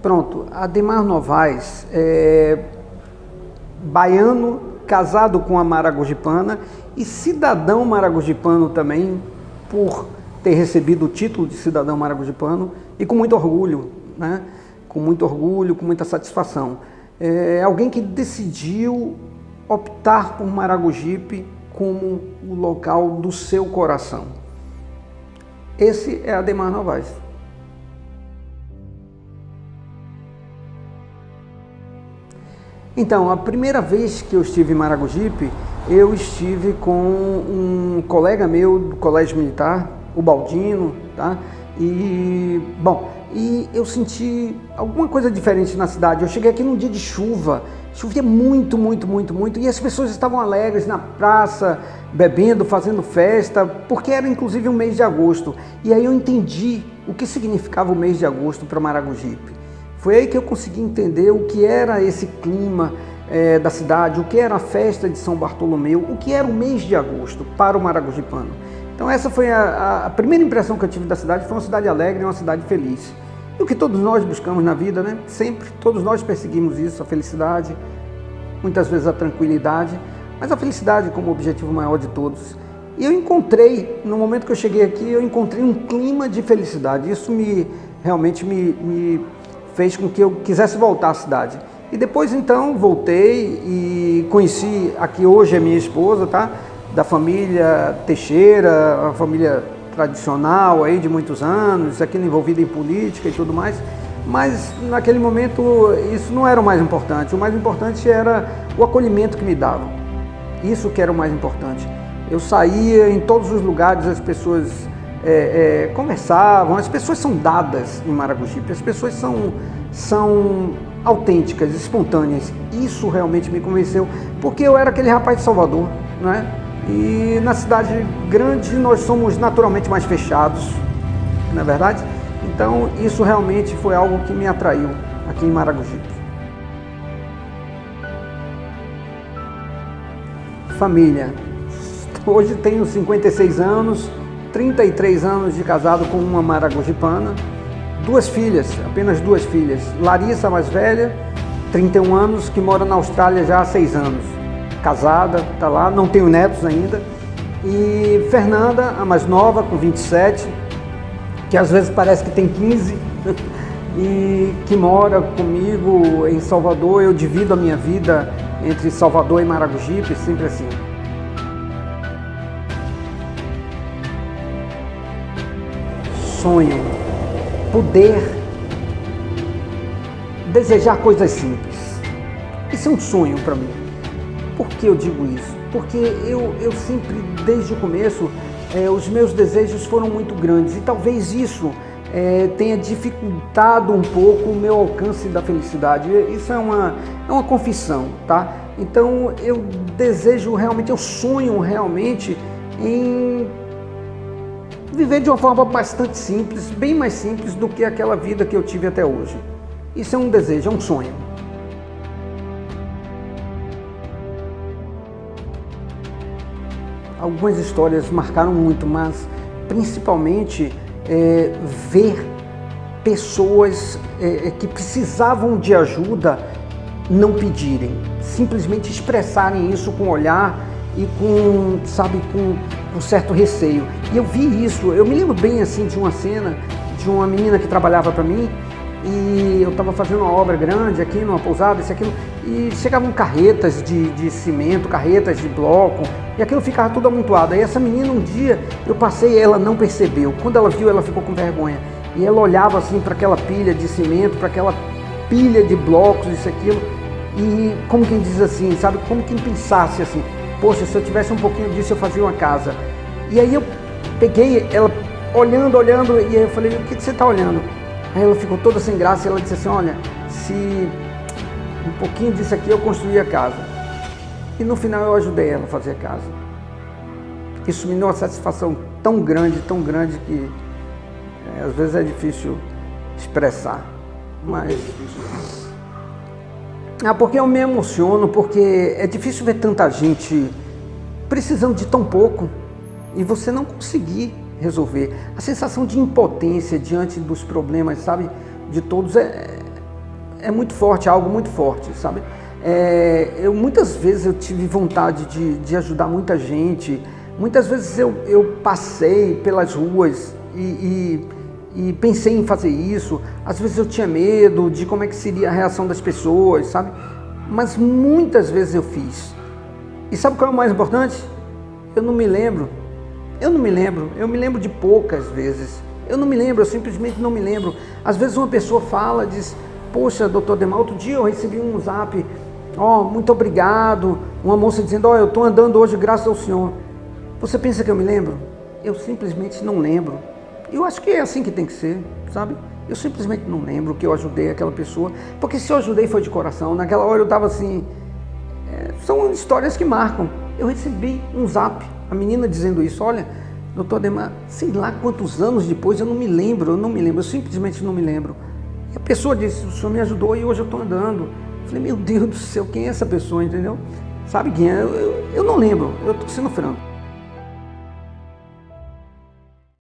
Pronto, Ademar Novaes é baiano, casado com a maragogipana e cidadão maragogipano também, por ter recebido o título de cidadão maragogipano e com muito orgulho, né? Com muito orgulho, com muita satisfação. É alguém que decidiu optar por Maragogipe como o local do seu coração. Esse é Ademar Novaes. Então, a primeira vez que eu estive em Maragogipe, eu estive com um colega meu do Colégio Militar, o Baldino, tá? E eu senti alguma coisa diferente na cidade. Eu cheguei aqui num dia de chuva, chovia muito, e as pessoas estavam alegres na praça, bebendo, fazendo festa, porque era inclusive um mês de agosto. E aí eu entendi o que significava o mês de agosto para Maragogipe. Foi aí que eu consegui entender o que era esse clima da cidade, o que era a festa de São Bartolomeu, o que era o mês de agosto para o maragogipano. Então essa foi a primeira impressão que eu tive da cidade. Foi uma cidade alegre, uma cidade feliz. E o que todos nós buscamos na vida, né? Sempre, todos nós perseguimos isso, a felicidade, muitas vezes a tranquilidade, mas a felicidade como objetivo maior de todos. E eu encontrei, no momento que eu cheguei aqui, eu encontrei um clima de felicidade. Isso realmente me fez com que eu quisesse voltar à cidade. E depois então voltei e conheci a que hoje é minha esposa, tá? Da família Teixeira, a família tradicional aí de muitos anos, aqui envolvida em política e tudo mais. Mas naquele momento isso não era o mais importante. O mais importante era o acolhimento que me davam. Isso que era o mais importante. Eu saía em todos os lugares, as pessoas conversavam, as pessoas são dadas em Maragogipe, as pessoas são autênticas, espontâneas. Isso realmente me convenceu, porque eu era aquele rapaz de Salvador, né? E na cidade grande nós somos naturalmente mais fechados, não é verdade? Então isso realmente foi algo que me atraiu aqui em Maragogipe. Família. Hoje tenho 56 anos, 33 anos de casado com uma maragogipana, duas filhas, apenas duas filhas. Larissa, a mais velha, 31 anos, que mora na Austrália já há 6 anos. Casada, está lá, não tenho netos ainda. E Fernanda, a mais nova, com 27, que às vezes parece que tem 15, e que mora comigo em Salvador. Eu divido a minha vida entre Salvador e Maragogipe, sempre assim. Sonho, poder desejar coisas simples. Isso é um sonho para mim. Por que eu digo isso? Porque eu sempre, desde o começo, os meus desejos foram muito grandes e talvez isso tenha dificultado um pouco o meu alcance da felicidade. Isso é uma confissão, tá? Então eu desejo realmente, eu sonho realmente em viver de uma forma bastante simples, bem mais simples do que aquela vida que eu tive até hoje. Isso é um desejo, é um sonho. Algumas histórias marcaram muito, mas principalmente ver pessoas que precisavam de ajuda não pedirem, simplesmente expressarem isso com olhar e com certo receio. E eu vi isso, eu me lembro bem assim de uma cena de uma menina que trabalhava para mim, e eu estava fazendo uma obra grande aqui numa pousada, isso e aquilo, e chegavam carretas de cimento, carretas de bloco, e aquilo ficava tudo amontoado. Aí essa menina, um dia eu passei, ela não percebeu. Quando ela viu, ela ficou com vergonha, e ela olhava assim para aquela pilha de cimento, para aquela pilha de blocos, isso e aquilo, e como quem diz assim, sabe, como quem pensasse assim: poxa, se eu tivesse um pouquinho disso eu fazia uma casa. E aí eu peguei ela olhando, e aí eu falei: o que você está olhando? Aí ela ficou toda sem graça e ela disse assim: olha, se um pouquinho disso aqui eu construí a casa. E no final eu ajudei ela a fazer a casa. Isso me deu uma satisfação tão grande que às vezes é difícil expressar. Mas porque eu me emociono, porque é difícil ver tanta gente precisando de tão pouco e você não conseguir resolver. A sensação de impotência diante dos problemas, sabe, de todos é muito forte, é algo muito forte, sabe? Muitas vezes eu tive vontade de ajudar muita gente, muitas vezes eu passei pelas ruas e pensei em fazer isso, às vezes eu tinha medo de como é que seria a reação das pessoas, sabe? Mas muitas vezes eu fiz. E sabe qual é o mais importante? Eu não me lembro. Eu me lembro de poucas vezes. Eu não me lembro, eu simplesmente não me lembro. Às vezes uma pessoa fala, diz, poxa, doutor Ademar, outro dia eu recebi um zap, muito obrigado, uma moça dizendo, eu estou andando hoje graças ao senhor. Você pensa que eu me lembro? Eu simplesmente não lembro. Eu acho que é assim que tem que ser, sabe? Eu simplesmente não lembro que eu ajudei aquela pessoa, porque se eu ajudei foi de coração. Naquela hora eu estava assim, são histórias que marcam. Eu recebi um zap, a menina dizendo isso, olha, doutor Ademar, sei lá quantos anos depois, eu não simplesmente não me lembro. E a pessoa disse, o senhor me ajudou e hoje eu estou andando. Eu falei, meu Deus do céu, quem é essa pessoa, entendeu? Sabe quem é? Eu não lembro, eu estou sendo franco.